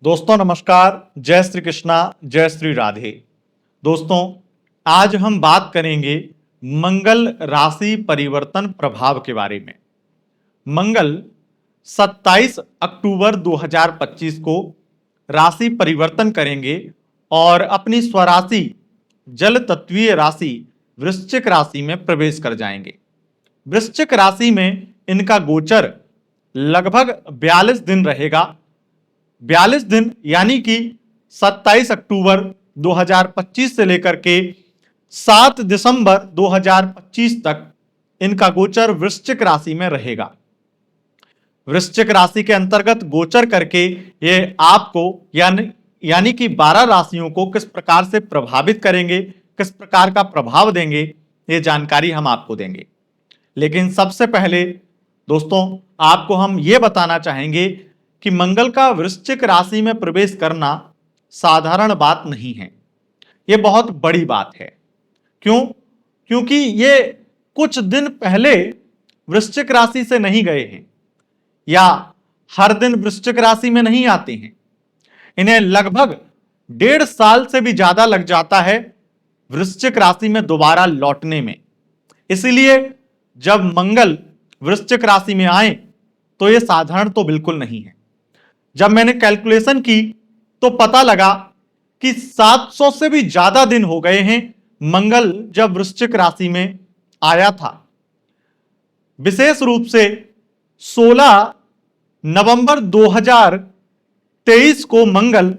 दोस्तों नमस्कार, जय श्री कृष्णा, जय श्री राधे। दोस्तों आज हम बात करेंगे मंगल राशि परिवर्तन प्रभाव के बारे में। मंगल 27 अक्टूबर 2025 को राशि परिवर्तन करेंगे और अपनी स्वराशि जल तत्वीय राशि वृश्चिक राशि में प्रवेश कर जाएंगे। वृश्चिक राशि में इनका गोचर लगभग 42 दिन रहेगा। 42 दिन यानी कि 27 अक्टूबर 2025 से लेकर के 7 दिसंबर 2025 तक इनका गोचर वृश्चिक राशि में रहेगा। वृश्चिक राशि के अंतर्गत गोचर करके ये आपको यानी कि 12 राशियों को किस प्रकार से प्रभावित करेंगे, किस प्रकार का प्रभाव देंगे, ये जानकारी हम आपको देंगे। लेकिन सबसे पहले दोस्तों आपको हम ये बताना चाहेंगे कि मंगल का वृश्चिक राशि में प्रवेश करना साधारण बात नहीं है, यह बहुत बड़ी बात है। क्यों? क्योंकि ये कुछ दिन पहले वृश्चिक राशि से नहीं गए हैं या हर दिन वृश्चिक राशि में नहीं आते हैं। इन्हें लगभग 1.5 साल से भी ज्यादा लग जाता है वृश्चिक राशि में दोबारा लौटने में। इसलिए जब मंगल वृश्चिक राशि में आए तो यह साधारण तो बिल्कुल नहीं है। जब मैंने कैलकुलेशन की तो पता लगा कि 700 से भी ज्यादा दिन हो गए हैं मंगल जब वृश्चिक राशि में आया था। विशेष रूप से 16 नवंबर 2023 को मंगल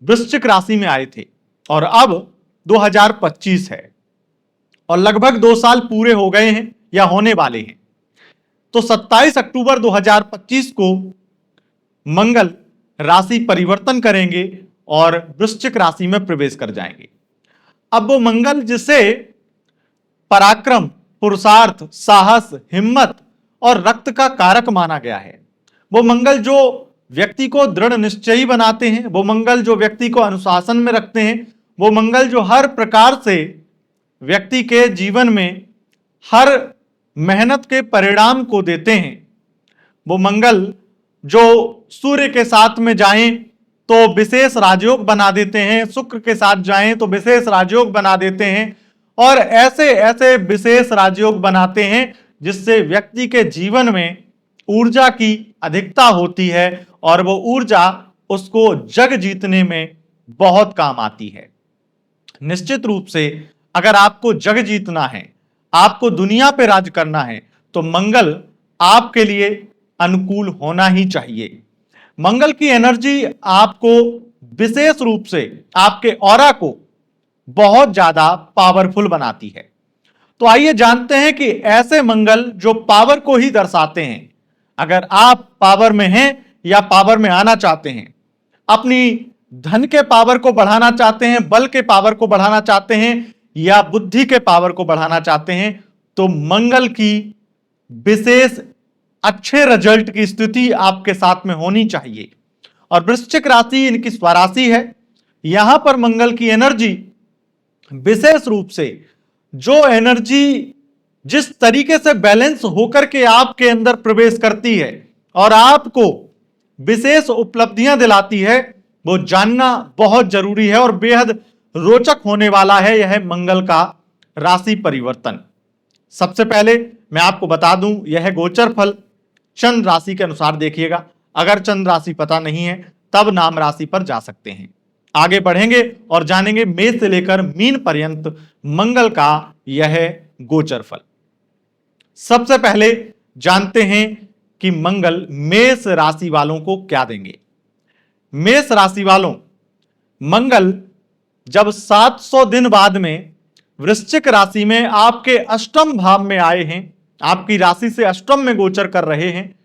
वृश्चिक राशि में आए थे और अब 2025 है और लगभग 2 साल पूरे हो गए हैं या होने वाले हैं। तो 27 अक्टूबर 2025 को मंगल राशि परिवर्तन करेंगे और वृश्चिक राशि में प्रवेश कर जाएंगे। अब वो मंगल जिसे पराक्रम, पुरुषार्थ, साहस, हिम्मत और रक्त का कारक माना गया है, वो मंगल जो व्यक्ति को दृढ़ निश्चयी बनाते हैं, वो मंगल जो व्यक्ति को अनुशासन में रखते हैं, वो मंगल जो हर प्रकार से व्यक्ति के जीवन में हर मेहनत के परिणाम को देते हैं, वो मंगल जो सूर्य के साथ में जाएं तो विशेष राजयोग बना देते हैं, शुक्र के साथ जाएं तो विशेष राजयोग बना देते हैं और ऐसे ऐसे विशेष राजयोग बनाते हैं जिससे व्यक्ति के जीवन में ऊर्जा की अधिकता होती है और वो ऊर्जा उसको जग जीतने में बहुत काम आती है। निश्चित रूप से अगर आपको जग जीतना है, आपको दुनिया पे राज करना है, तो मंगल आपके लिए अनुकूल होना ही चाहिए। मंगल की एनर्जी आपको विशेष रूप से आपके ऑरा को बहुत ज्यादा पावरफुल बनाती है। तो आइए जानते हैं कि ऐसे मंगल जो पावर को ही दर्शाते हैं, अगर आप पावर में हैं या पावर में आना चाहते हैं, अपनी धन के पावर को बढ़ाना चाहते हैं, बल के पावर को बढ़ाना चाहते हैं या बुद्धि के पावर को बढ़ाना चाहते हैं, तो मंगल की विशेष अच्छे रिजल्ट की स्थिति आपके साथ में होनी चाहिए। और वृश्चिक राशि इनकी स्वराशि है। यहां पर मंगल की एनर्जी विशेष रूप से जो एनर्जी जिस तरीके से बैलेंस होकर के आपके अंदर प्रवेश करती है और आपको विशेष उपलब्धियां दिलाती है, वो जानना बहुत जरूरी है और बेहद रोचक होने वाला है यह मंगल का राशि परिवर्तन। सबसे पहले मैं आपको बता दूं, यह गोचर फल चंद्र राशि के अनुसार देखिएगा। अगर चंद्र राशि पता नहीं है तब नाम राशि पर जा सकते हैं। आगे बढ़ेंगे और जानेंगे मेष से लेकर मीन पर्यंत मंगल का यह गोचर फल। सबसे पहले जानते हैं कि मंगल मेष राशि वालों को क्या देंगे। मेष राशि वालों, मंगल जब 700 दिन बाद में वृश्चिक राशि में आपके अष्टम भाव में आए हैं, आपकी राशि से अष्टम में गोचर कर रहे हैं,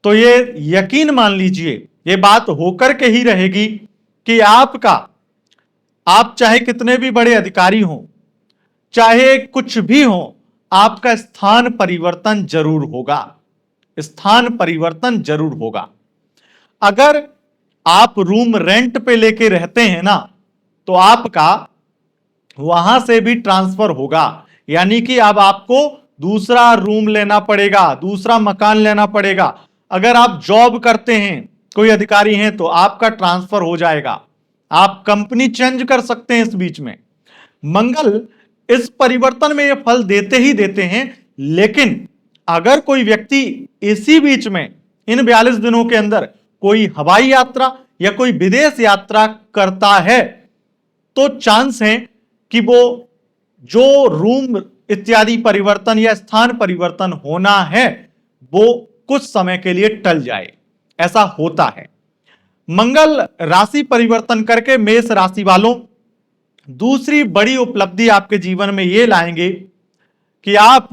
तो ये यकीन मान लीजिए, ये बात होकर के ही रहेगी कि आप चाहे कितने भी बड़े अधिकारी हों, चाहे कुछ भी हो, आपका स्थान परिवर्तन जरूर होगा। स्थान परिवर्तन जरूर होगा। अगर आप रूम रेंट पे लेके रहते हैं ना, तो आपका वहां से भी ट्रांसफर होगा, यानी कि अब आपको दूसरा रूम लेना पड़ेगा, दूसरा मकान लेना पड़ेगा। अगर आप जॉब करते हैं कोई अधिकारी हैं तो आपका ट्रांसफर हो जाएगा, आप कंपनी चेंज कर सकते हैं इस बीच में। मंगल इस परिवर्तन में ये फल देते ही देते हैं, लेकिन अगर कोई व्यक्ति इसी बीच में इन 42 दिनों के अंदर कोई हवाई यात्रा या कोई विदेश यात्रा करता है तो चांस है कि वो जो रूम इत्यादि परिवर्तन या स्थान परिवर्तन होना है वो कुछ समय के लिए टल जाए, ऐसा होता है। मंगल राशि परिवर्तन करके मेष राशि वालों दूसरी बड़ी उपलब्धि आपके जीवन में ये लाएंगे कि आप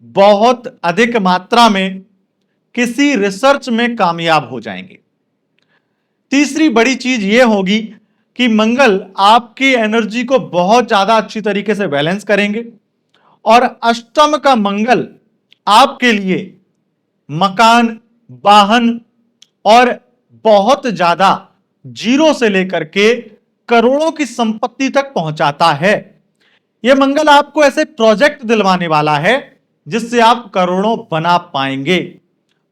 बहुत अधिक मात्रा में किसी रिसर्च में कामयाब हो जाएंगे। तीसरी बड़ी चीज यह होगी कि मंगल आपकी एनर्जी को बहुत ज्यादा अच्छी तरीके से बैलेंस करेंगे, और अष्टम का मंगल आपके लिए मकान, वाहन और बहुत ज्यादा जीरो से लेकर के करोड़ों की संपत्ति तक पहुंचाता है। यह मंगल आपको ऐसे प्रोजेक्ट दिलवाने वाला है जिससे आप करोड़ों बना पाएंगे।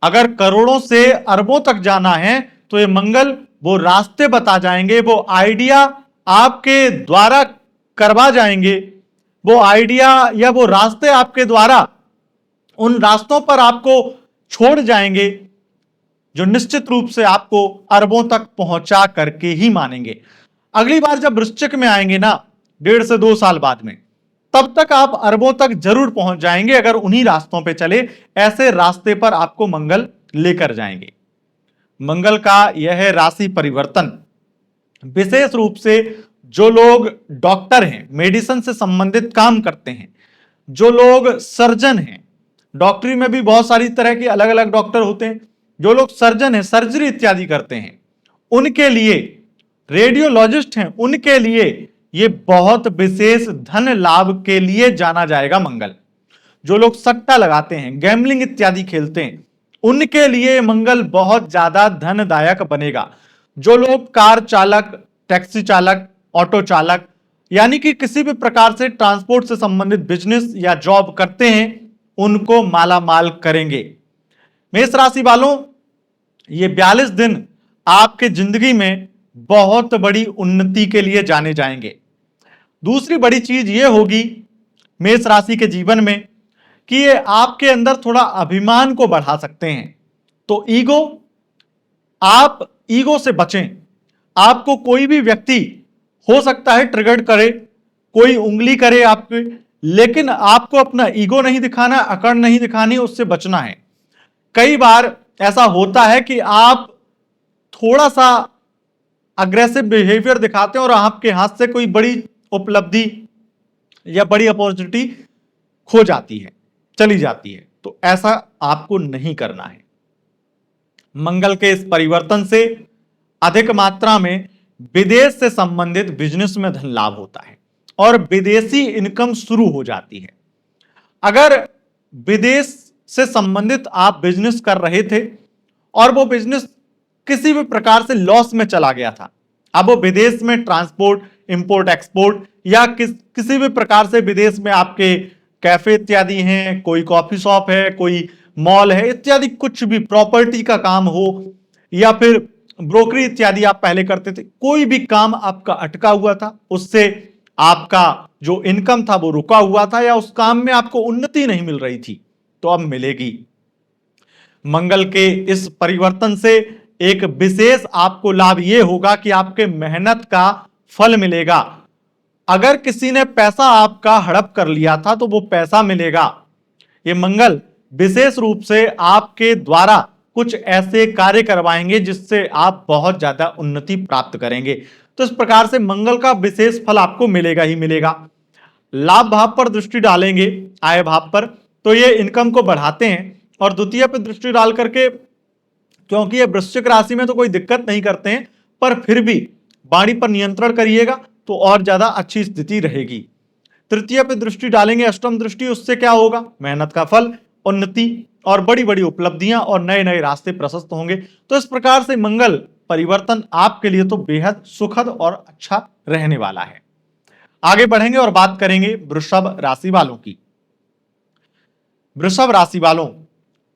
अगर करोड़ों से अरबों तक जाना है तो ये मंगल वो रास्ते बता जाएंगे, वो आइडिया आपके द्वारा करवा जाएंगे, वो आइडिया या वो रास्ते आपके द्वारा उन रास्तों पर आपको छोड़ जाएंगे जो निश्चित रूप से आपको अरबों तक पहुंचा करके ही मानेंगे। अगली बार जब वृश्चिक में आएंगे ना 1.5 से 2 साल बाद में, तब तक आप अरबों तक जरूर पहुंच जाएंगे अगर उन्हीं रास्तों पे चले। ऐसे रास्ते पर आपको मंगल लेकर जाएंगे। मंगल का यह राशि परिवर्तन विशेष रूप से जो लोग डॉक्टर हैं, मेडिसिन से संबंधित काम करते हैं, जो लोग सर्जन हैं, डॉक्टरी में भी बहुत सारी तरह के अलग अलग डॉक्टर होते हैं, जो लोग सर्जन हैं, सर्जरी इत्यादि करते हैं, उनके लिए, रेडियोलॉजिस्ट हैं, उनके लिए ये बहुत विशेष धन लाभ के लिए जाना जाएगा मंगल। जो लोग सट्टा लगाते हैं, गैम्बलिंग इत्यादि खेलते हैं, उनके लिए मंगल बहुत ज्यादा धनदायक बनेगा। जो लोग कार चालक, टैक्सी चालक, ऑटो चालक यानी कि किसी भी प्रकार से ट्रांसपोर्ट से संबंधित बिजनेस या जॉब करते हैं, उनको माला माल करेंगे। मेष राशि वालों, ये 42 दिन आपके जिंदगी में बहुत बड़ी उन्नति के लिए जाने जाएंगे। दूसरी बड़ी चीज ये होगी मेष राशि के जीवन में कि ये आपके अंदर थोड़ा अभिमान को बढ़ा सकते हैं। तो ईगो, आप ईगो से बचें। आपको कोई भी व्यक्ति हो सकता है ट्रिगर करे, कोई उंगली करे आपके, लेकिन आपको अपना ईगो नहीं दिखाना, अकड़ नहीं दिखानी, उससे बचना है। कई बार ऐसा होता है कि आप थोड़ा सा अग्रेसिव बिहेवियर दिखाते हैं और आपके हाथ से कोई बड़ी उपलब्धि या बड़ी अपॉर्चुनिटी खो जाती है, चली जाती है। तो ऐसा आपको नहीं करना है। मंगल के इस परिवर्तन से अधिक मात्रा में विदेश से संबंधित बिजनेस में धन लाभ होता है और विदेशी इनकम शुरू हो जाती है। अगर विदेश से संबंधित आप बिजनेस कर रहे थे और वो बिजनेस किसी भी प्रकार से लॉस में चला गया था, अब वो विदेश में ट्रांसपोर्ट, इंपोर्ट, एक्सपोर्ट या किसी भी प्रकार से विदेश में आपके कैफे इत्यादि हैं, कोई कॉफी शॉप है, कोई मॉल है इत्यादि, कुछ भी प्रॉपर्टी का काम हो या फिर ब्रोकरी इत्यादि आप पहले करते थे, कोई भी काम आपका अटका हुआ था, उससे आपका जो इनकम था वो रुका हुआ था या उस काम में आपको उन्नति नहीं मिल रही थी, तो अब मिलेगी। मंगल के इस परिवर्तन से एक विशेष आपको लाभ यह होगा कि आपके मेहनत का फल मिलेगा। अगर किसी ने पैसा आपका हड़प कर लिया था तो वो पैसा मिलेगा। ये मंगल विशेष रूप से आपके द्वारा कुछ ऐसे कार्य करवाएंगे जिससे आप बहुत ज्यादा उन्नति प्राप्त करेंगे। तो इस प्रकार से मंगल का विशेष फल आपको मिलेगा ही मिलेगा। लाभ भाव पर दृष्टि डालेंगे, आय भाव पर, तो ये इनकम को बढ़ाते हैं, और द्वितीय पर दृष्टि डाल करके, क्योंकि ये वृश्चिक राशि में तो कोई दिक्कत नहीं करते हैं, पर फिर भी वाणी पर नियंत्रण करिएगा तो और ज्यादा अच्छी स्थिति रहेगी। तृतीय पे दृष्टि डालेंगे, अष्टम दृष्टि, उससे क्या होगा? मेहनत का फल, उन्नति और बड़ी बड़ी उपलब्धियां और नए नए रास्ते प्रशस्त होंगे। तो इस प्रकार से मंगल परिवर्तन आपके लिए तो बेहद सुखद और अच्छा रहने वाला है। आगे बढ़ेंगे और बात करेंगे वृषभ राशि वालों की। वृषभ राशि वालों,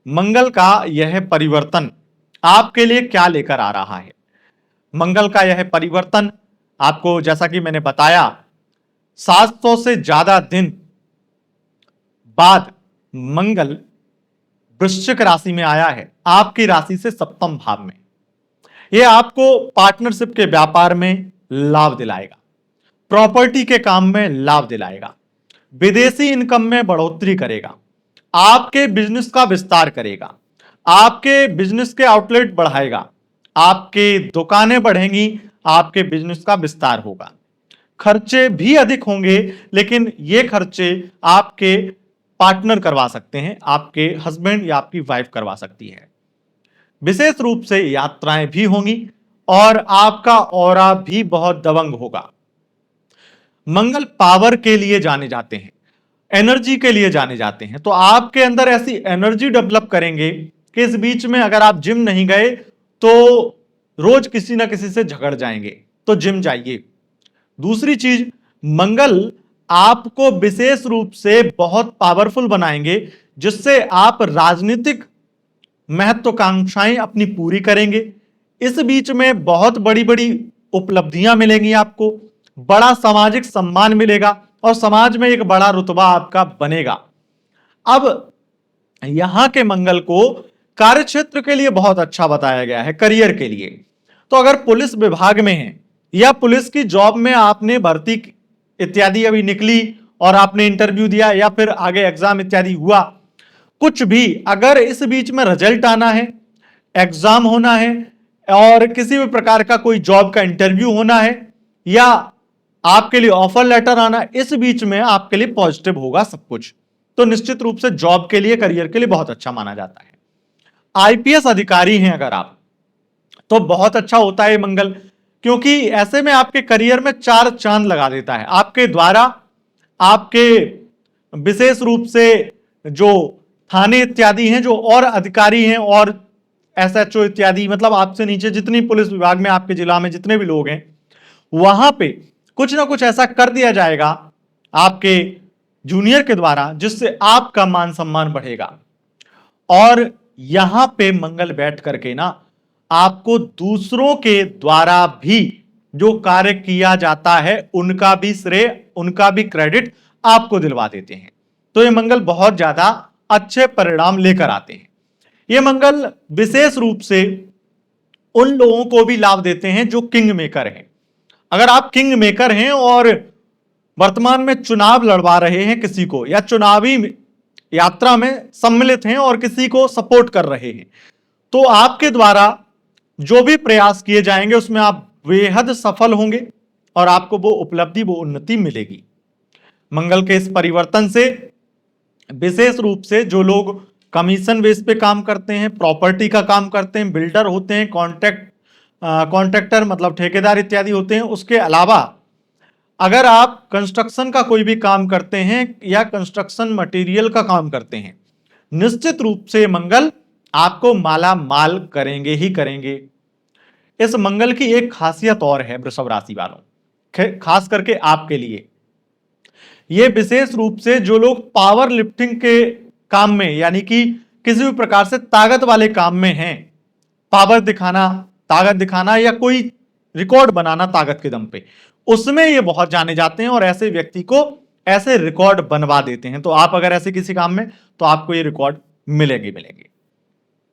मंगल का यह परिवर्तन आपके लिए क्या लेकर आ रहा है। मंगल का यह परिवर्तन आपको, जैसा कि मैंने बताया, 700 से ज्यादा दिन बाद मंगल वृश्चिक राशि में आया है, आपकी राशि से सप्तम भाव में। यह आपको पार्टनरशिप के व्यापार में लाभ दिलाएगा, प्रॉपर्टी के काम में लाभ दिलाएगा, विदेशी इनकम में बढ़ोतरी करेगा, आपके बिजनेस का विस्तार करेगा, आपके बिजनेस के आउटलेट बढ़ाएगा, आपकी दुकानें बढ़ेंगी, आपके बिजनेस का विस्तार होगा। खर्चे भी अधिक होंगे, लेकिन ये खर्चे आपके पार्टनर करवा सकते हैं, आपके हस्बैंड या आपकी वाइफ करवा सकती है। विशेष रूप से यात्राएं भी होंगी और आपका ऑरा भी बहुत दबंग होगा। मंगल पावर के लिए जाने जाते हैं, एनर्जी के लिए जाने जाते हैं, तो आपके अंदर ऐसी एनर्जी डेवलप करेंगे कि इस बीच में अगर आप जिम नहीं गए तो रोज किसी ना किसी से झगड़ जाएंगे, तो जिम जाइए। दूसरी चीज, मंगल आपको विशेष रूप से बहुत पावरफुल बनाएंगे, जिससे आप राजनीतिक महत्वाकांक्षाएं अपनी पूरी करेंगे। इस बीच में बहुत बड़ी बड़ी उपलब्धियां मिलेंगी आपको, बड़ा सामाजिक सम्मान मिलेगा और समाज में एक बड़ा रुतबा आपका बनेगा। अब यहां के मंगल को कार्यक्षेत्र के लिए बहुत अच्छा बताया गया है, करियर के लिए। तो अगर पुलिस विभाग में है या पुलिस की जॉब में आपने भर्ती इत्यादि अभी निकली और आपने इंटरव्यू दिया या फिर आगे एग्जाम इत्यादि हुआ, कुछ भी अगर इस बीच में रिजल्ट आना है, एग्जाम होना है और किसी भी प्रकार का कोई जॉब का इंटरव्यू होना है या आपके लिए ऑफर लेटर आना, इस बीच में आपके लिए पॉजिटिव होगा सब कुछ। तो निश्चित रूप से जॉब के लिए, करियर के लिए बहुत अच्छा माना जाता है। आईपीएस अधिकारी हैं अगर आप, तो बहुत अच्छा होता है मंगल, क्योंकि ऐसे में आपके करियर में 4 चांद लगा देता है। आपके द्वारा आपके विशेष रूप से जो थाने इत्यादि हैं, जो और अधिकारी हैं और एसएचओ इत्यादि, मतलब आपसे नीचे जितनी पुलिस विभाग में आपके जिला में जितने भी लोग हैं, वहां पे कुछ ना कुछ ऐसा कर दिया जाएगा आपके जूनियर के द्वारा, जिससे आपका मान सम्मान बढ़ेगा। और यहां पे मंगल बैठ करके ना आपको दूसरों के द्वारा भी जो कार्य किया जाता है उनका भी श्रेय, उनका भी क्रेडिट आपको दिलवा देते हैं। तो ये मंगल बहुत ज्यादा अच्छे परिणाम लेकर आते हैं। ये मंगल विशेष रूप से उन लोगों को भी लाभ देते हैं जो किंग मेकर हैं। अगर आप किंग मेकर हैं और वर्तमान में चुनाव लड़वा रहे हैं किसी को, या चुनावी यात्रा में सम्मिलित हैं और किसी को सपोर्ट कर रहे हैं, तो आपके द्वारा जो भी प्रयास किए जाएंगे उसमें आप बेहद सफल होंगे और आपको वो उपलब्धि, वो उन्नति मिलेगी। मंगल के इस परिवर्तन से विशेष रूप से जो लोग कमीशन बेस पे काम करते हैं, प्रॉपर्टी का काम करते हैं, बिल्डर होते हैं, कॉन्ट्रैक्टर मतलब ठेकेदार इत्यादि होते हैं, उसके अलावा अगर आप कंस्ट्रक्शन का कोई भी काम करते हैं या कंस्ट्रक्शन मटेरियल का काम करते हैं, निश्चित रूप से मंगल आपको माला माल करेंगे ही करेंगे। इस मंगल की एक खासियत और है वृषभ राशि वालों, खास करके आपके लिए, यह विशेष रूप से जो लोग पावर लिफ्टिंग के काम में, यानी कि किसी भी प्रकार से ताकत वाले काम में हैं, पावर दिखाना, ताकत दिखाना या कोई रिकॉर्ड बनाना ताकत के दम पे, उसमें ये बहुत जाने जाते हैं और ऐसे व्यक्ति को ऐसे रिकॉर्ड बनवा देते हैं। तो आप अगर ऐसे किसी काम में, तो आपको ये रिकॉर्ड मिलेंगे।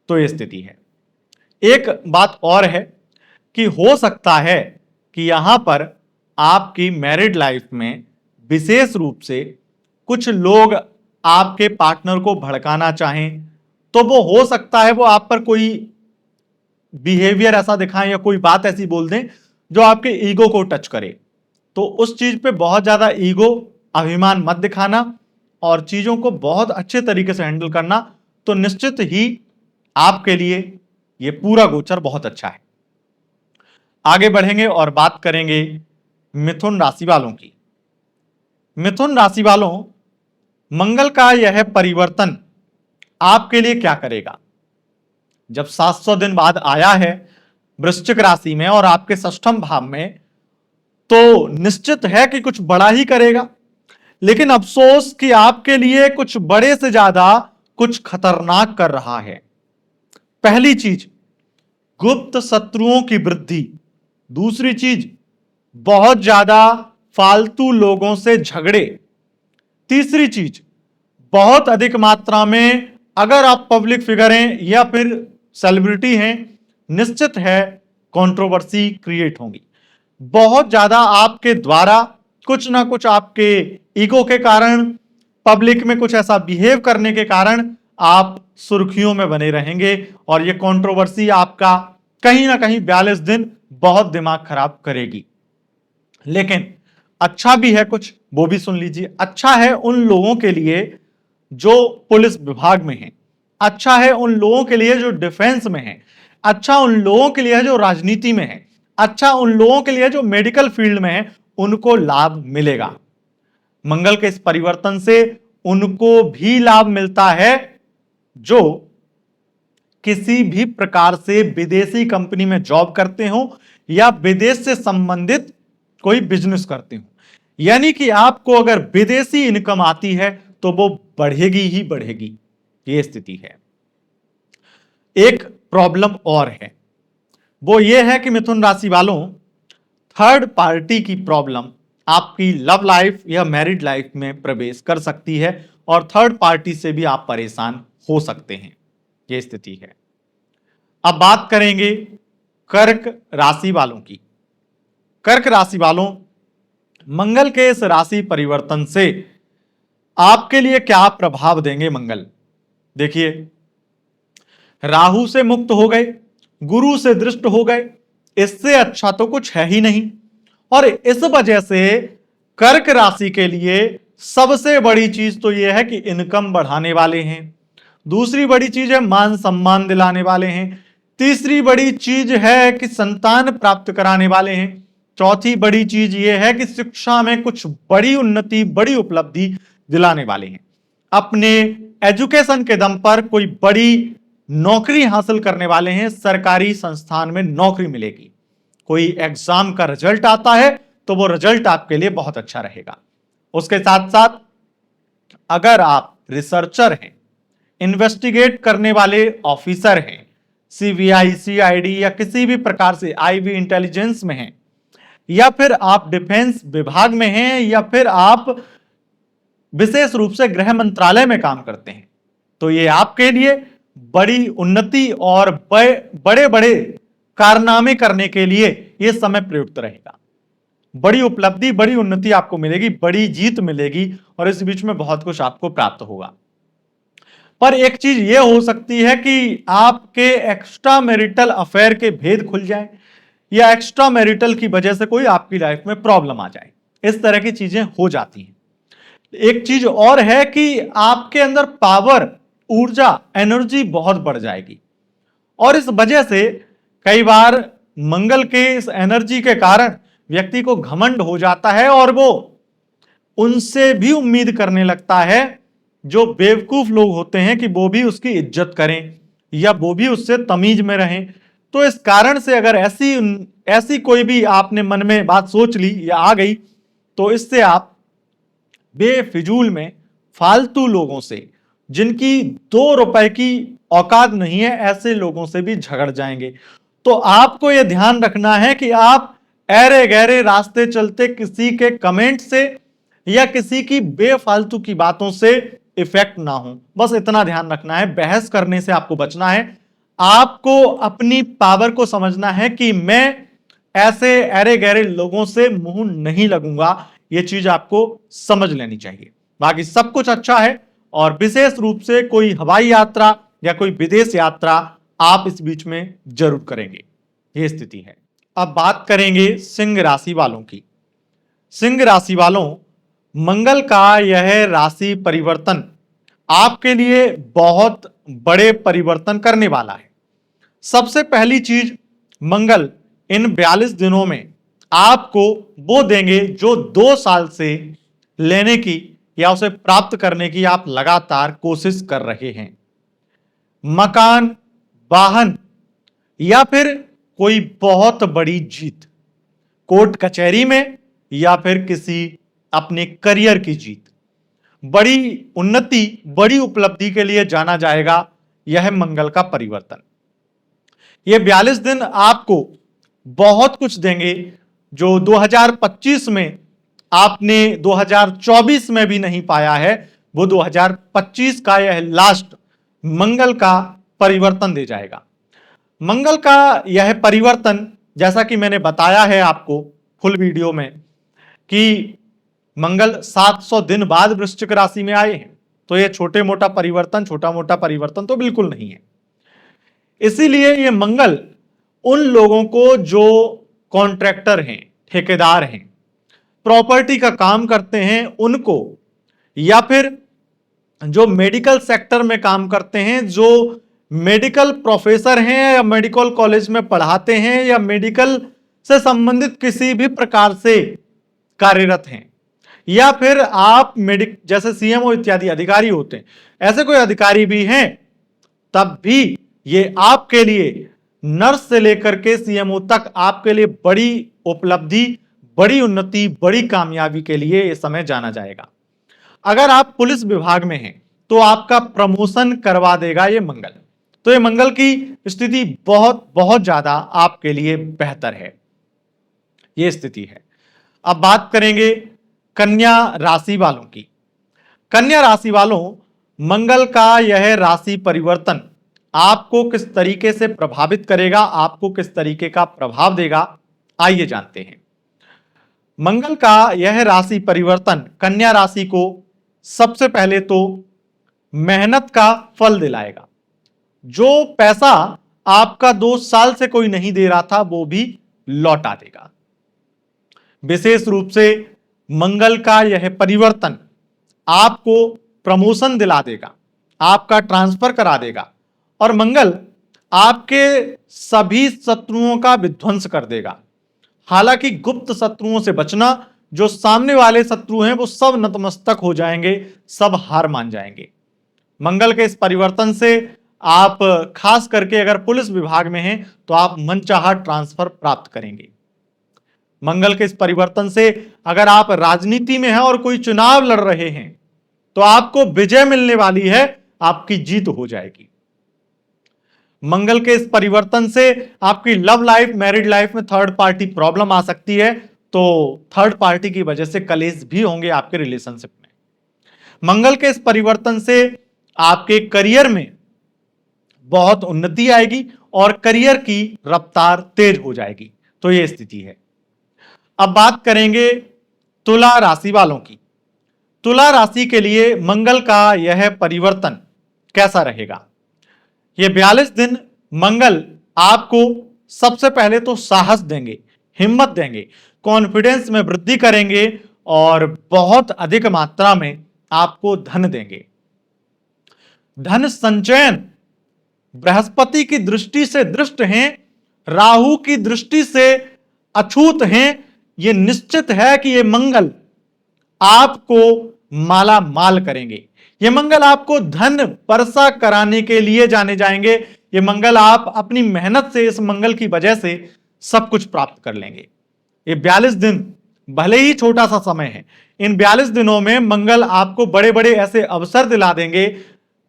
तो ये स्थिति है। एक बात और है कि हो सकता है कि यहां पर आपकी मैरिड लाइफ में विशेष रूप से कुछ लोग आपके पार्टनर को भड़काना चाहें, तो वो हो सकता है वो आप पर कोई बिहेवियर ऐसा दिखाएं या कोई बात ऐसी बोल दें जो आपके ईगो को टच करे। तो उस चीज पे बहुत ज्यादा ईगो, अभिमान मत दिखाना और चीजों को बहुत अच्छे तरीके से हैंडल करना, तो निश्चित ही आपके लिए ये पूरा गोचर बहुत अच्छा है। आगे बढ़ेंगे और बात करेंगे मिथुन राशि वालों की। मिथुन राशि वालों, मंगल का यह परिवर्तन आपके लिए क्या करेगा? जब 700 दिन बाद आया है वृश्चिक राशि में और आपके षष्ठम भाव में, तो निश्चित है कि कुछ बड़ा ही करेगा, लेकिन अफसोस कि आपके लिए कुछ बड़े से ज्यादा कुछ खतरनाक कर रहा है। पहली चीज, गुप्त शत्रुओं की वृद्धि। दूसरी चीज, बहुत ज्यादा फालतू लोगों से झगड़े। तीसरी चीज, बहुत अधिक मात्रा में अगर आप पब्लिक फिगर हैं या फिर सेलिब्रिटी हैं, निश्चित है कंट्रोवर्सी क्रिएट होगी। बहुत ज्यादा आपके द्वारा कुछ ना कुछ आपके ईगो के कारण, पब्लिक में कुछ ऐसा बिहेव करने के कारण आप सुर्खियों में बने रहेंगे और ये कंट्रोवर्सी आपका कहीं ना कहीं 42 दिन बहुत दिमाग खराब करेगी। लेकिन अच्छा भी है कुछ, वो भी सुन लीजिए। अच्छा है उन लोगों के लिए जो पुलिस विभाग में हैं, अच्छा है उन लोगों के लिए जो डिफेंस में हैं, अच्छा उन लोगों के लिए है जो राजनीति में है, अच्छा उन लोगों के लिए जो मेडिकल फील्ड में है, उनको लाभ मिलेगा। मंगल के इस परिवर्तन से उनको भी लाभ मिलता है जो किसी भी प्रकार से विदेशी कंपनी में जॉब करते हो या विदेश से संबंधित कोई बिजनेस करते हो। यानी कि आपको अगर विदेशी इनकम आती है तो वो बढ़ेगी ही बढ़ेगी, ये स्थिति है। एक प्रॉब्लम और है, वो ये है कि मिथुन राशि वालों, थर्ड पार्टी की प्रॉब्लम आपकी लव लाइफ या मैरिड लाइफ में प्रवेश कर सकती है और थर्ड पार्टी से भी आप परेशान हो सकते हैं, ये स्थिति है। अब बात करेंगे कर्क राशि वालों की। कर्क राशि वालों, मंगल के इस राशि परिवर्तन से आपके लिए क्या प्रभाव देंगे मंगल? देखिए, राहु से मुक्त हो गए, गुरु से दृष्ट हो गए, इससे अच्छा तो कुछ है ही नहीं। और इस वजह से कर्क राशि के लिए सबसे बड़ी चीज तो यह है कि इनकम बढ़ाने वाले हैं। दूसरी बड़ी चीज है मान सम्मान दिलाने वाले हैं। तीसरी बड़ी चीज है कि संतान प्राप्त कराने वाले हैं। चौथी बड़ी चीज यह है कि शिक्षा में कुछ बड़ी उन्नति, बड़ी उपलब्धि दिलाने वाले हैं। अपने एजुकेशन के दम पर कोई बड़ी नौकरी हासिल करने वाले हैं, सरकारी संस्थान में नौकरी मिलेगी। कोई एग्जाम का रिजल्ट आता है तो वो रिजल्ट आपके लिए बहुत अच्छा रहेगा। उसके साथ साथ अगर आप रिसर्चर हैं, इन्वेस्टिगेट करने वाले ऑफिसर हैं, सीबीआई, सीआईडी या किसी भी प्रकार से आईबी इंटेलिजेंस में हैं, या फिर आप डिफेंस विभाग में हैं, या फिर आप विशेष रूप से गृह मंत्रालय में काम करते हैं, तो ये आपके लिए बड़ी उन्नति और बड़े बड़े कारनामे करने के लिए यह समय प्रयुक्त रहेगा। बड़ी उपलब्धि, बड़ी उन्नति आपको मिलेगी, बड़ी जीत मिलेगी और इस बीच में बहुत कुछ आपको प्राप्त होगा। पर एक चीज यह हो सकती है कि आपके एक्स्ट्रा मैरिटल अफेयर के भेद खुल जाए या एक्स्ट्रा मैरिटल की वजह से कोई आपकी लाइफ में प्रॉब्लम आ जाए। इस तरह की चीजें हो जाती हैं। एक चीज और है कि आपके अंदर पावर, ऊर्जा, एनर्जी बहुत बढ़ जाएगी और इस वजह से कई बार मंगल के इस एनर्जी के कारण व्यक्ति को घमंड हो जाता है और वो उनसे भी उम्मीद करने लगता है, जो बेवकूफ लोग होते हैं, कि वो भी उसकी इज्जत करें या वो भी उससे तमीज में रहें। तो इस कारण से अगर ऐसी कोई भी आपने मन में बात सोच ली या आ गई, तो इससे आप बेफिजूल में फालतू लोगों से, जिनकी 2 रुपए की औकात नहीं है, ऐसे लोगों से भी झगड़ जाएंगे। तो आपको यह ध्यान रखना है कि आप ऐरे गहरे रास्ते चलते किसी के कमेंट से या किसी की बेफालतू की बातों से इफेक्ट ना हो, बस इतना ध्यान रखना है। बहस करने से आपको बचना है। आपको अपनी पावर को समझना है कि मैं ऐसे ऐरे गहरे लोगों से मुंह नहीं लगूंगा, यह चीज आपको समझ लेनी चाहिए। बाकी सब कुछ अच्छा है और विशेष रूप से कोई हवाई यात्रा या कोई विदेश यात्रा आप इस बीच में जरूर करेंगे, यह स्थिति है। अब बात करेंगे सिंह राशि वालों की। सिंह राशि वालों, मंगल का यह राशि परिवर्तन आपके लिए बहुत बड़े परिवर्तन करने वाला है। सबसे पहली चीज, मंगल इन 42 दिनों में आपको वो देंगे जो 2 साल से लेने की या उसे प्राप्त करने की आप लगातार कोशिश कर रहे हैं। मकान, वाहन या फिर कोई बहुत बड़ी जीत, कोर्ट कचहरी में या फिर किसी अपने करियर की जीत, बड़ी उन्नति, बड़ी उपलब्धि के लिए जाना जाएगा यह मंगल का परिवर्तन। ये 42 दिन आपको बहुत कुछ देंगे जो 2025 में आपने 2024 में भी नहीं पाया है। वो 2025 का यह लास्ट मंगल का परिवर्तन दे जाएगा। मंगल का यह परिवर्तन, जैसा कि मैंने बताया है आपको फुल वीडियो में, कि मंगल 700 दिन बाद वृश्चिक राशि में आए हैं, तो यह छोटा मोटा परिवर्तन तो बिल्कुल नहीं है। इसीलिए ये मंगल उन लोगों को जो कॉन्ट्रैक्टर हैं, ठेकेदार हैं, प्रॉपर्टी का काम करते हैं उनको, या फिर जो मेडिकल सेक्टर में काम करते हैं, जो मेडिकल प्रोफेसर हैं या मेडिकल कॉलेज में पढ़ाते हैं या मेडिकल से संबंधित किसी भी प्रकार से कार्यरत हैं, या फिर आप जैसे सीएमओ इत्यादि अधिकारी होते हैं, ऐसे कोई अधिकारी भी हैं, तब भी ये आपके लिए नर्स से लेकर के सीएमओ तक आपके लिए बड़ी उपलब्धि, बड़ी उन्नति, बड़ी कामयाबी के लिए यह समय जाना जाएगा। अगर आप पुलिस विभाग में हैं तो आपका प्रमोशन करवा देगा ये मंगल। तो ये मंगल की स्थिति बहुत बहुत ज्यादा आपके लिए बेहतर है, ये स्थिति है। अब बात करेंगे कन्या राशि वालों की। कन्या राशि वालों, मंगल का यह राशि परिवर्तन आपको किस तरीके से प्रभावित करेगा, आपको किस तरीके का प्रभाव देगा, आइए जानते हैं। मंगल का यह राशि परिवर्तन कन्या राशि को सबसे पहले तो मेहनत का फल दिलाएगा। जो पैसा आपका 2 साल से कोई नहीं दे रहा था वो भी लौटा देगा। विशेष रूप से मंगल का यह परिवर्तन आपको प्रमोशन दिला देगा, आपका ट्रांसफर करा देगा, और मंगल आपके सभी शत्रुओं का विध्वंस कर देगा। हालांकि गुप्त शत्रुओं से बचना, जो सामने वाले शत्रु हैं वो सब नतमस्तक हो जाएंगे, सब हार मान जाएंगे। मंगल के इस परिवर्तन से आप खास करके अगर पुलिस विभाग में हैं तो आप मनचाहा ट्रांसफर प्राप्त करेंगे। मंगल के इस परिवर्तन से अगर आप राजनीति में हैं और कोई चुनाव लड़ रहे हैं तो आपको विजय मिलने वाली है, आपकी जीत हो जाएगी। मंगल के इस परिवर्तन से आपकी लव लाइफ, मैरिड लाइफ में थर्ड पार्टी प्रॉब्लम आ सकती है, तो थर्ड पार्टी की वजह से कलेश भी होंगे आपके रिलेशनशिप में। मंगल के इस परिवर्तन से आपके करियर में बहुत उन्नति आएगी और करियर की रफ्तार तेज हो जाएगी। तो यह स्थिति है। अब बात करेंगे तुला राशि वालों की। तुला राशि के लिए मंगल का यह परिवर्तन कैसा रहेगा? ये 42 दिन मंगल आपको सबसे पहले तो साहस देंगे, हिम्मत देंगे, कॉन्फिडेंस में वृद्धि करेंगे और बहुत अधिक मात्रा में आपको धन देंगे। धन संचयन बृहस्पति की दृष्टि से दृष्ट हैं, राहु की दृष्टि से अछूत हैं। यह निश्चित है कि यह मंगल आपको माला माल करेंगे। ये मंगल आपको धन वर्षा कराने के लिए जाने जाएंगे। ये मंगल आप अपनी मेहनत से, इस मंगल की वजह से सब कुछ प्राप्त कर लेंगे। ये 42 दिन भले ही छोटा सा समय है, इन 42 दिनों में मंगल आपको बड़े बड़े ऐसे अवसर दिला देंगे,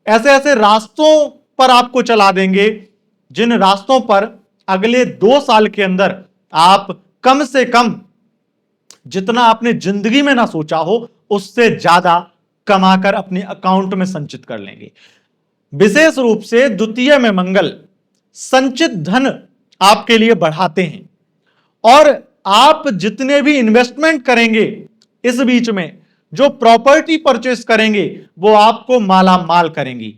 ऐसे ऐसे रास्तों पर आपको चला देंगे जिन रास्तों पर अगले 2 साल के अंदर आप कम से कम जितना आपने जिंदगी में ना सोचा हो उससे ज्यादा कमाकर अपने अकाउंट में संचित कर लेंगे। विशेष रूप से द्वितीय में मंगल संचित धन आपके लिए बढ़ाते हैं और आप जितने भी इन्वेस्टमेंट करेंगे, इस बीच में जो प्रॉपर्टी परचेस करेंगे वो आपको माला माल करेंगी।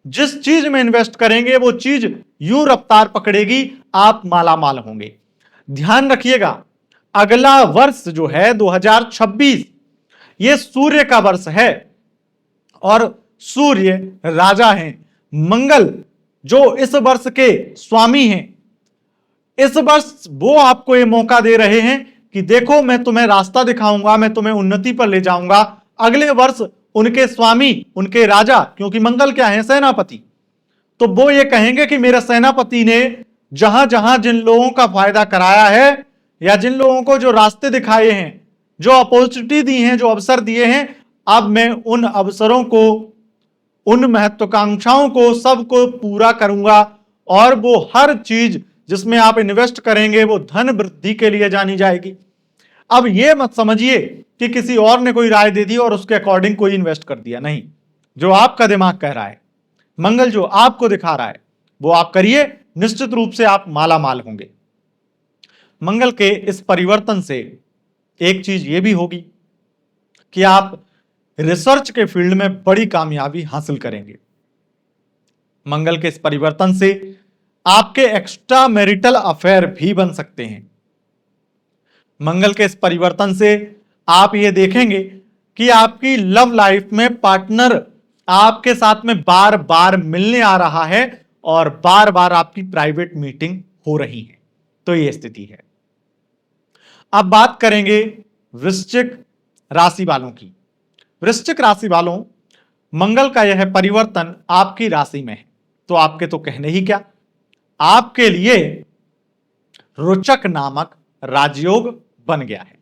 जिस चीज में इन्वेस्ट करेंगे वो चीज यूं रफ्तार पकड़ेगी, आप माला माल होंगे। ध्यान रखिएगा, अगला वर्ष जो है 2026 ये सूर्य का वर्ष है और सूर्य राजा हैं। मंगल जो इस वर्ष के स्वामी हैं, इस वर्ष वो आपको ये मौका दे रहे हैं कि देखो मैं तुम्हें रास्ता दिखाऊंगा, मैं तुम्हें उन्नति पर ले जाऊंगा। अगले वर्ष उनके स्वामी, उनके राजा, क्योंकि मंगल क्या है? सेनापति। तो वो ये कहेंगे कि मेरे सेनापति ने जहां जहां जिन लोगों का फायदा कराया है या जिन लोगों को जो रास्ते दिखाए हैं, जो अपॉर्चुनिटी दी हैं, जो अवसर दिए हैं, अब मैं उन अवसरों को, उन महत्वाकांक्षाओं को सबको पूरा करूंगा और वो हर चीज जिसमें आप इन्वेस्ट करेंगे वो धन वृद्धि के लिए जानी जाएगी। अब ये मत समझिए कि किसी और ने कोई राय दे दी और उसके अकॉर्डिंग कोई इन्वेस्ट कर दिया, नहीं। जो आपका दिमाग कह रहा है, मंगल जो आपको दिखा रहा है, वो आप करिए, निश्चित रूप से आप माला माल होंगे। मंगल के इस परिवर्तन से एक चीज ये भी होगी कि आप रिसर्च के फील्ड में बड़ी कामयाबी हासिल करेंगे। मंगल के इस परिवर्तन से आपके एक्स्ट्रा मैरिटल अफेयर भी बन सकते हैं। मंगल के इस परिवर्तन से आप ये देखेंगे कि आपकी लव लाइफ में पार्टनर आपके साथ में बार बार मिलने आ रहा है और बार बार आपकी प्राइवेट मीटिंग हो रही है। तो ये स्थिति है। अब बात करेंगे वृश्चिक राशि वालों की। वृश्चिक राशि वालों, मंगल का यह परिवर्तन आपकी राशि में है, तो आपके तो कहने ही क्या, आपके लिए रोचक नामक राजयोग बन गया है।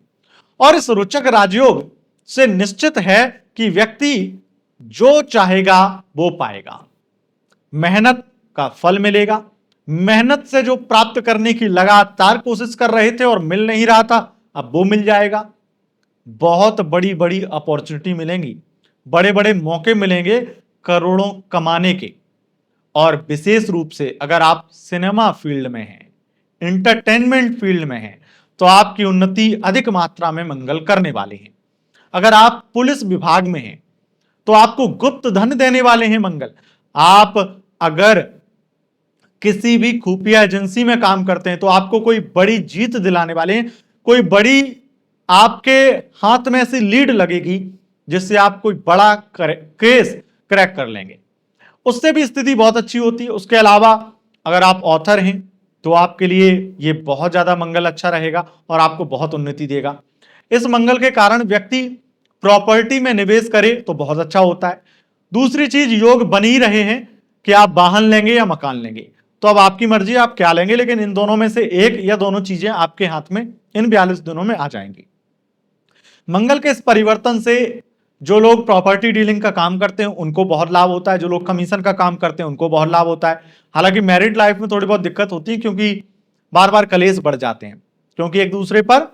और इस रोचक राजयोग से निश्चित है कि व्यक्ति जो चाहेगा वो पाएगा। मेहनत का फल मिलेगा। मेहनत से जो प्राप्त करने की लगातार कोशिश कर रहे थे और मिल नहीं रहा था, अब वो मिल जाएगा। बहुत बड़ी बड़ी अपॉर्चुनिटी मिलेंगी, बड़े बड़े मौके मिलेंगे करोड़ों कमाने के। और विशेष रूप से अगर आप सिनेमा फील्ड में हैं, इंटरटेनमेंट फील्ड में हैं, तो आपकी उन्नति अधिक मात्रा में मंगल करने वाले हैं। अगर आप पुलिस विभाग में हैं तो आपको गुप्त धन देने वाले हैं मंगल। आप अगर किसी भी खुफिया एजेंसी में काम करते हैं तो आपको कोई बड़ी जीत दिलाने वाले हैं। कोई बड़ी आपके हाथ में ऐसी लीड लगेगी जिससे आप कोई बड़ा केस क्रैक कर लेंगे, उससे भी स्थिति बहुत अच्छी होती है। उसके अलावा अगर आप ऑथर हैं तो आपके लिए ये बहुत ज्यादा मंगल अच्छा रहेगा और आपको बहुत उन्नति देगा। इस मंगल के कारण व्यक्ति प्रॉपर्टी में निवेश करे तो बहुत अच्छा होता है। दूसरी चीज, योग बन ही रहे हैं कि आप वाहन लेंगे या मकान लेंगे, तो अब आपकी मर्जी आप क्या लेंगे, लेकिन इन दोनों में से एक या दोनों चीजें आपके हाथ में इन 42 दिनों में आ जाएंगी। मंगल के इस परिवर्तन से जो लोग प्रॉपर्टी डीलिंग का काम करते हैं उनको बहुत लाभ होता है, जो लोग कमीशन का काम करते हैं उनको बहुत लाभ होता है। हालांकि मैरिड लाइफ में थोड़ी बहुत दिक्कत होती है क्योंकि बार बार कलेश बढ़ जाते हैं, क्योंकि एक दूसरे पर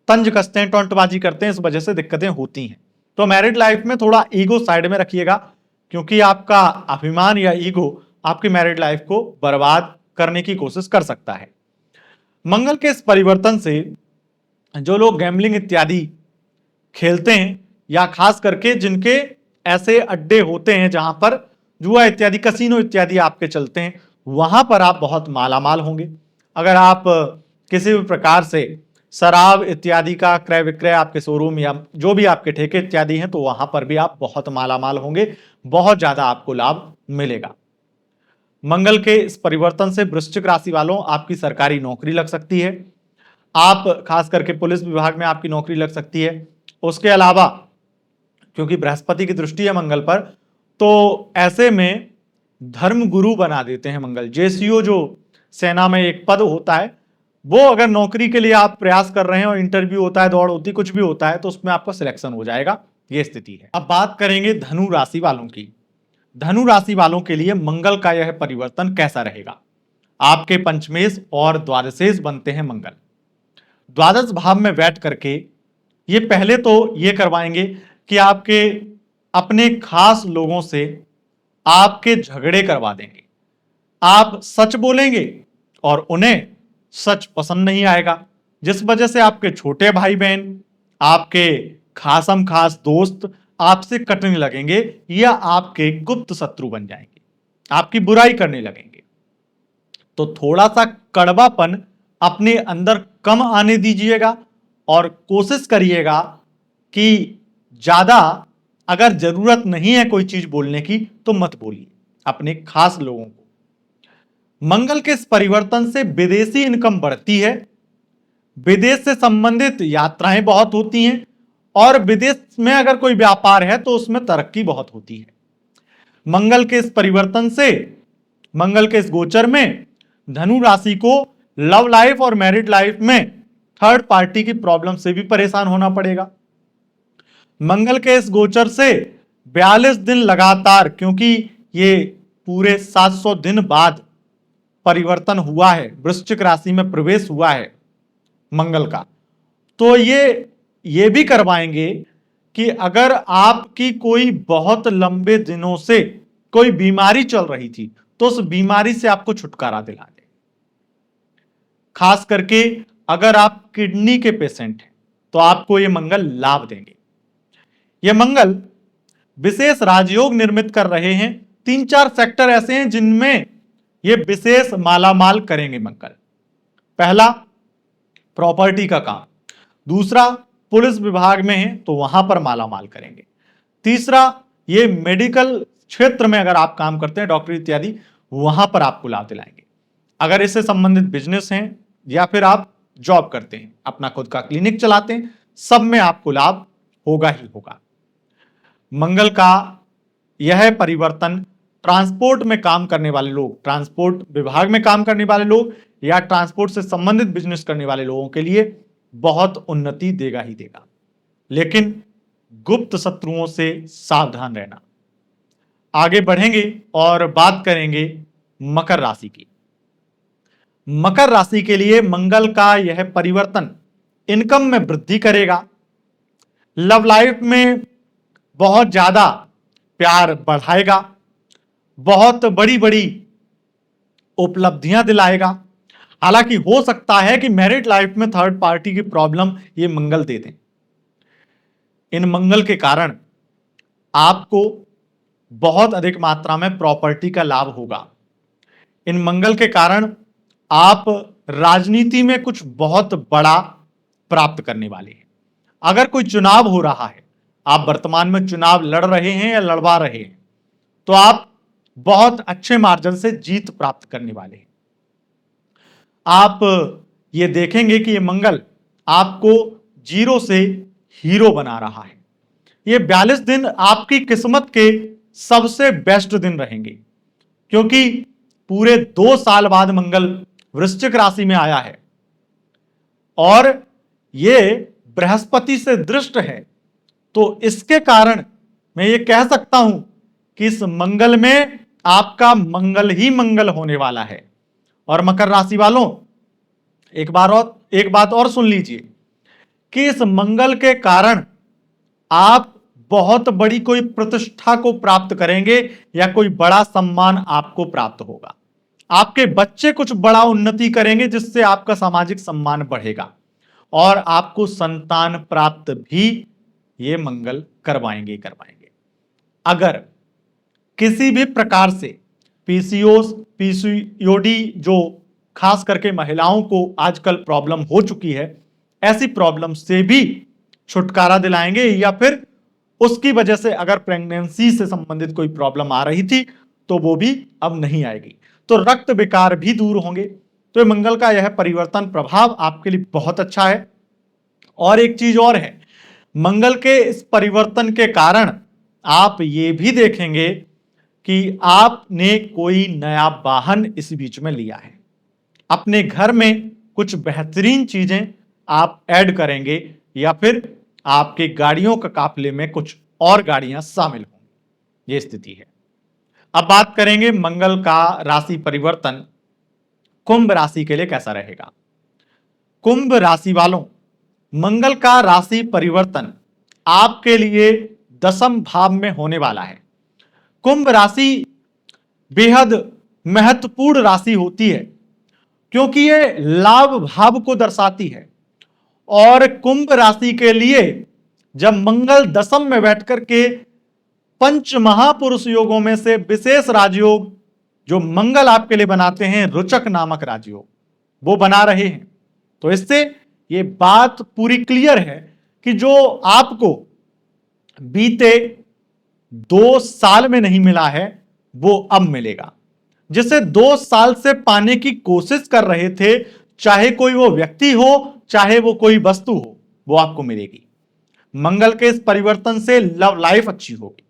तंज कसते हैं, टोंटबाजी करते हैं, इस वजह से दिक्कतें होती हैं। तो मैरिड लाइफ में थोड़ा ईगो साइड में रखिएगा, क्योंकि आपका अभिमान या ईगो आपकी मैरिड लाइफ को बर्बाद करने की कोशिश कर सकता है। मंगल के इस परिवर्तन से जो लोग गैम्बलिंग इत्यादि खेलते हैं या खास करके जिनके ऐसे अड्डे होते हैं जहां पर जुआ इत्यादि, कसीनो इत्यादि आपके चलते हैं, वहां पर आप बहुत मालामाल होंगे। अगर आप किसी भी प्रकार से शराब इत्यादि का क्रय विक्रय, आपके शोरूम या जो भी आपके ठेके इत्यादि हैं, तो वहां पर भी आप बहुत मालामाल होंगे, बहुत ज्यादा आपको लाभ मिलेगा। मंगल के इस परिवर्तन से वृश्चिक राशि वालों आपकी सरकारी नौकरी लग सकती है। आप खास करके पुलिस विभाग में आपकी नौकरी लग सकती है। उसके अलावा क्योंकि बृहस्पति की दृष्टि है मंगल पर, तो ऐसे में धर्म गुरु बना देते हैं मंगल। जेसीओ जो सेना में एक पद होता है, वो अगर नौकरी के लिए आप प्रयास कर रहे हैं और इंटरव्यू होता है, दौड़ होती, कुछ भी होता है, तो उसमें आपका सिलेक्शन हो जाएगा। ये स्थिति है। अब बात करेंगे धनु राशि वालों की। धनु राशि वालों के लिए मंगल का यह परिवर्तन कैसा रहेगा। आपके पंचमेश और द्वादशेश बनते हैं मंगल। द्वादश भाव में बैठ करके ये पहले तो ये करवाएंगे कि आपके अपने खास लोगों से आपके झगड़े करवा देंगे। आप सच बोलेंगे और उन्हें सच पसंद नहीं आएगा, जिस वजह से आपके छोटे भाई बहन, आपके खासम खास दोस्त आपसे कटने लगेंगे या आपके गुप्त शत्रु बन जाएंगे, आपकी बुराई करने लगेंगे। तो थोड़ा सा कड़वापन अपने अंदर कम आने दीजिएगा और कोशिश करिएगा कि ज्यादा अगर जरूरत नहीं है कोई चीज बोलने की तो मत बोलिए अपने खास लोगों को। मंगल के इस परिवर्तन से विदेशी इनकम बढ़ती है। विदेश से संबंधित यात्राएं बहुत होती हैं और विदेश में अगर कोई व्यापार है तो उसमें तरक्की बहुत होती है। मंगल के इस परिवर्तन से, मंगल के इस गोचर में धनु राशि को लव लाइफ और मैरिड लाइफ में थर्ड पार्टी की प्रॉब्लम से भी परेशान होना पड़ेगा। मंगल के इस गोचर से 42 दिन लगातार, क्योंकि ये पूरे 700 दिन बाद परिवर्तन हुआ है, वृश्चिक राशि में प्रवेश हुआ है मंगल का, तो ये भी करवाएंगे कि अगर आपकी कोई बहुत लंबे दिनों से कोई बीमारी चल रही थी तो उस बीमारी से आपको छुटकारा दिला दे। खास करके अगर आप किडनी के पेशेंट हैं तो आपको ये मंगल लाभ देंगे। ये मंगल विशेष राजयोग निर्मित कर रहे हैं। 3-4 सेक्टर ऐसे हैं जिनमें ये विशेष मालामाल करेंगे मंगल। पहला, प्रॉपर्टी का काम। दूसरा, पुलिस विभाग में है तो वहां पर मालामाल करेंगे। तीसरा, ये मेडिकल क्षेत्र में अगर आप काम करते हैं, डॉक्टर इत्यादि, वहां पर आपको लाभ दिलाएंगे। अगर इससे संबंधित बिजनेस हैं या फिर आप जॉब करते हैं, अपना खुद का क्लिनिक चलाते हैं, सब में आपको लाभ होगा ही होगा। मंगल का यह परिवर्तन ट्रांसपोर्ट में काम करने वाले लोग, ट्रांसपोर्ट विभाग में काम करने वाले लोग या ट्रांसपोर्ट से संबंधित बिजनेस करने वाले लोगों के लिए बहुत उन्नति देगा ही देगा। लेकिन गुप्त शत्रुओं से सावधान रहना। आगे बढ़ेंगे और बात करेंगे मकर राशि की। मकर राशि के लिए मंगल का यह परिवर्तन इनकम में वृद्धि करेगा, लव लाइफ में बहुत ज्यादा प्यार बढ़ाएगा, बहुत बड़ी बड़ी उपलब्धियां दिलाएगा। हालांकि हो सकता है कि मैरिड लाइफ में थर्ड पार्टी की प्रॉब्लम ये मंगल दे दें। इन मंगल के कारण आपको बहुत अधिक मात्रा में प्रॉपर्टी का लाभ होगा। इन मंगल के कारण आप राजनीति में कुछ बहुत बड़ा प्राप्त करने वाले हैं। अगर कोई चुनाव हो रहा है, आप वर्तमान में चुनाव लड़ रहे हैं या लड़वा रहे हैं, तो आप बहुत अच्छे मार्जिन से जीत प्राप्त करने वाले हैं। आप ये देखेंगे कि ये मंगल आपको जीरो से हीरो बना रहा है। ये 42 दिन आपकी किस्मत के सबसे बेस्ट दिन रहेंगे, क्योंकि पूरे 2 साल बाद मंगल वृश्चिक राशि में आया है और ये बृहस्पति से दृष्ट है। तो इसके कारण मैं ये कह सकता हूं कि इस मंगल में आपका मंगल ही मंगल होने वाला है। और मकर राशि वालों, एक बात और सुन लीजिए कि इस मंगल के कारण आप बहुत बड़ी कोई प्रतिष्ठा को प्राप्त करेंगे या कोई बड़ा सम्मान आपको प्राप्त होगा। आपके बच्चे कुछ बड़ा उन्नति करेंगे जिससे आपका सामाजिक सम्मान बढ़ेगा और आपको संतान प्राप्त भी ये मंगल करवाएंगे। अगर किसी भी प्रकार से पीसीओडी जो खास करके महिलाओं को आजकल प्रॉब्लम हो चुकी है, ऐसी प्रॉब्लम से भी छुटकारा दिलाएंगे, या फिर उसकी वजह से अगर प्रेगनेंसी से संबंधित कोई प्रॉब्लम आ रही थी तो वो भी अब नहीं आएगी। तो रक्त विकार भी दूर होंगे। तो मंगल का यह परिवर्तन प्रभाव आपके लिए बहुत अच्छा है। और एक चीज और है, मंगल के इस परिवर्तन के कारण आप ये भी देखेंगे कि आपने कोई नया वाहन इस बीच में लिया है। अपने घर में कुछ बेहतरीन चीजें आप ऐड करेंगे या फिर आपके गाड़ियों का काफिले में कुछ और गाड़ियां शामिल होंगी। ये स्थिति है। अब बात करेंगे मंगल का राशि परिवर्तन कुंभ राशि के लिए कैसा रहेगा। कुंभ राशि वालों, मंगल का राशि परिवर्तन आपके लिए 10वें भाव में होने वाला है। कुंभ राशि बेहद महत्वपूर्ण राशि होती है क्योंकि ये लाभ भाव को दर्शाती है। और कुंभ राशि के लिए जब मंगल 10वें में बैठकर के पंच महापुरुष योगों में से विशेष राजयोग जो मंगल आपके लिए बनाते हैं, रुचक नामक राजयोग, वो बना रहे हैं, तो इससे ये बात पूरी क्लियर है कि जो आपको बीते 2 साल में नहीं मिला है वो अब मिलेगा। जिसे 2 साल से पाने की कोशिश कर रहे थे, चाहे कोई वो व्यक्ति हो चाहे वो कोई वस्तु हो, वो आपको मिलेगी। मंगल के इस परिवर्तन से लव लाइफ अच्छी होगी।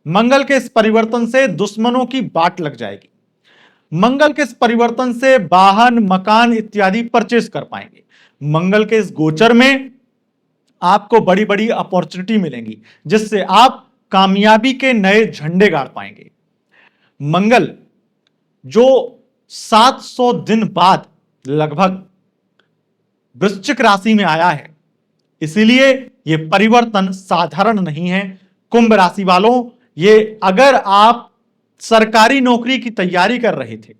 मंगल के इस परिवर्तन से दुश्मनों की बाट लग जाएगी। मंगल के इस परिवर्तन से वाहन, मकान इत्यादि परचेस कर पाएंगे। मंगल के इस गोचर में आपको बड़ी बड़ी अपॉर्चुनिटी मिलेंगी जिससे आप कामयाबी के नए झंडे गाड़ पाएंगे। मंगल जो 700 दिन बाद लगभग वृश्चिक राशि में आया है। इसीलिए यह परिवर्तन साधारण नहीं है। कुंभ राशि वालों, ये अगर आप सरकारी नौकरी की तैयारी कर रहे थे,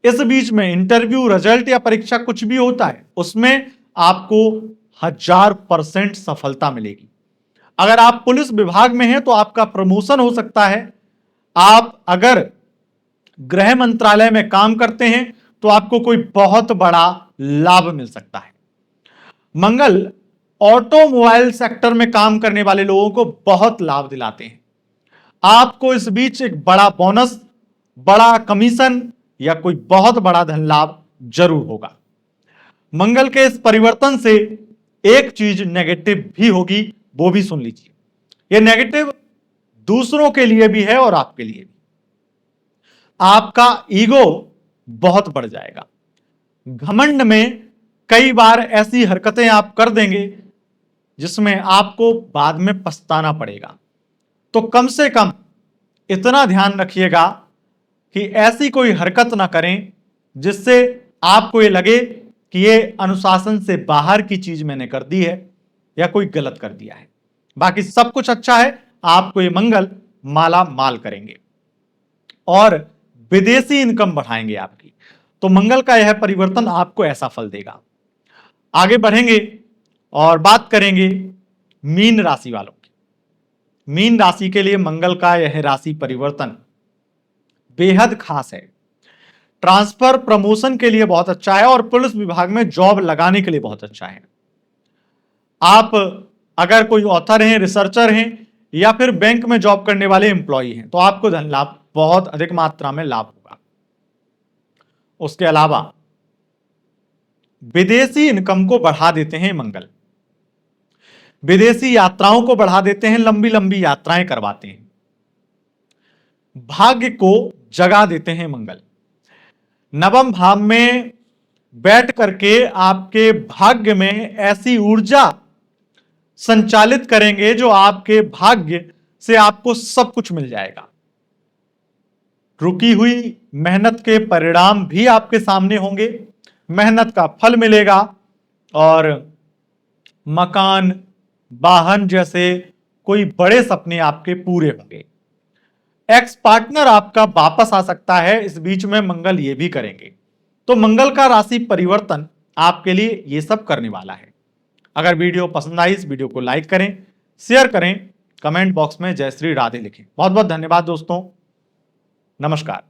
इस बीच में इंटरव्यू, रिजल्ट या परीक्षा कुछ भी होता है, उसमें आपको 1000% सफलता मिलेगी। अगर आप पुलिस विभाग में हैं तो आपका प्रमोशन हो सकता है। आप अगर गृह मंत्रालय में काम करते हैं तो आपको कोई बहुत बड़ा लाभ मिल सकता है। मंगल ऑटोमोबाइल सेक्टर में काम करने वाले लोगों को बहुत लाभ दिलाते हैं। आपको इस बीच एक बड़ा बोनस, बड़ा कमीशन या कोई बहुत बड़ा धन लाभ जरूर होगा। मंगल के इस परिवर्तन से एक चीज नेगेटिव भी होगी, वो भी सुन लीजिए। यह नेगेटिव दूसरों के लिए भी है और आपके लिए भी। आपका ईगो बहुत बढ़ जाएगा। घमंड में कई बार ऐसी हरकतें आप कर देंगे जिसमें आपको बाद में पछताना पड़ेगा। तो कम से कम इतना ध्यान रखिएगा कि ऐसी कोई हरकत ना करें जिससे आपको ये लगे कि ये अनुशासन से बाहर की चीज मैंने कर दी है या कोई गलत कर दिया है। बाकी सब कुछ अच्छा है। आपको ये मंगल माला माल करेंगे और विदेशी इनकम बढ़ाएंगे आपकी। तो मंगल का यह परिवर्तन आपको ऐसा फल देगा। आगे बढ़ेंगे और बात करेंगे मीन राशि वालों की। मीन राशि के लिए मंगल का यह राशि परिवर्तन बेहद खास है। ट्रांसफर, प्रमोशन के लिए बहुत अच्छा है और पुलिस विभाग में जॉब लगाने के लिए बहुत अच्छा है। आप अगर कोई ऑथर हैं, रिसर्चर हैं या फिर बैंक में जॉब करने वाले एम्प्लॉय हैं तो आपको धन लाभ बहुत अधिक मात्रा में लाभ होगा। उसके अलावा विदेशी इनकम को बढ़ा देते हैं मंगल। विदेशी यात्राओं को बढ़ा देते हैं, लंबी लंबी यात्राएं करवाते हैं। भाग्य को जगा देते हैं मंगल। नवम भाव में बैठ करके आपके भाग्य में ऐसी ऊर्जा संचालित करेंगे जो आपके भाग्य से आपको सब कुछ मिल जाएगा। रुकी हुई मेहनत के परिणाम भी आपके सामने होंगे, मेहनत का फल मिलेगा और मकान, वाहन जैसे कोई बड़े सपने आपके पूरे होंगे। एक्स पार्टनर आपका वापस आ सकता है, इस बीच में मंगल ये भी करेंगे। तो मंगल का राशि परिवर्तन आपके लिए ये सब करने वाला है। अगर वीडियो पसंद आई, इस वीडियो को लाइक करें, शेयर करें, कमेंट बॉक्स में जय श्री राधे लिखें। बहुत बहुत धन्यवाद दोस्तों। नमस्कार।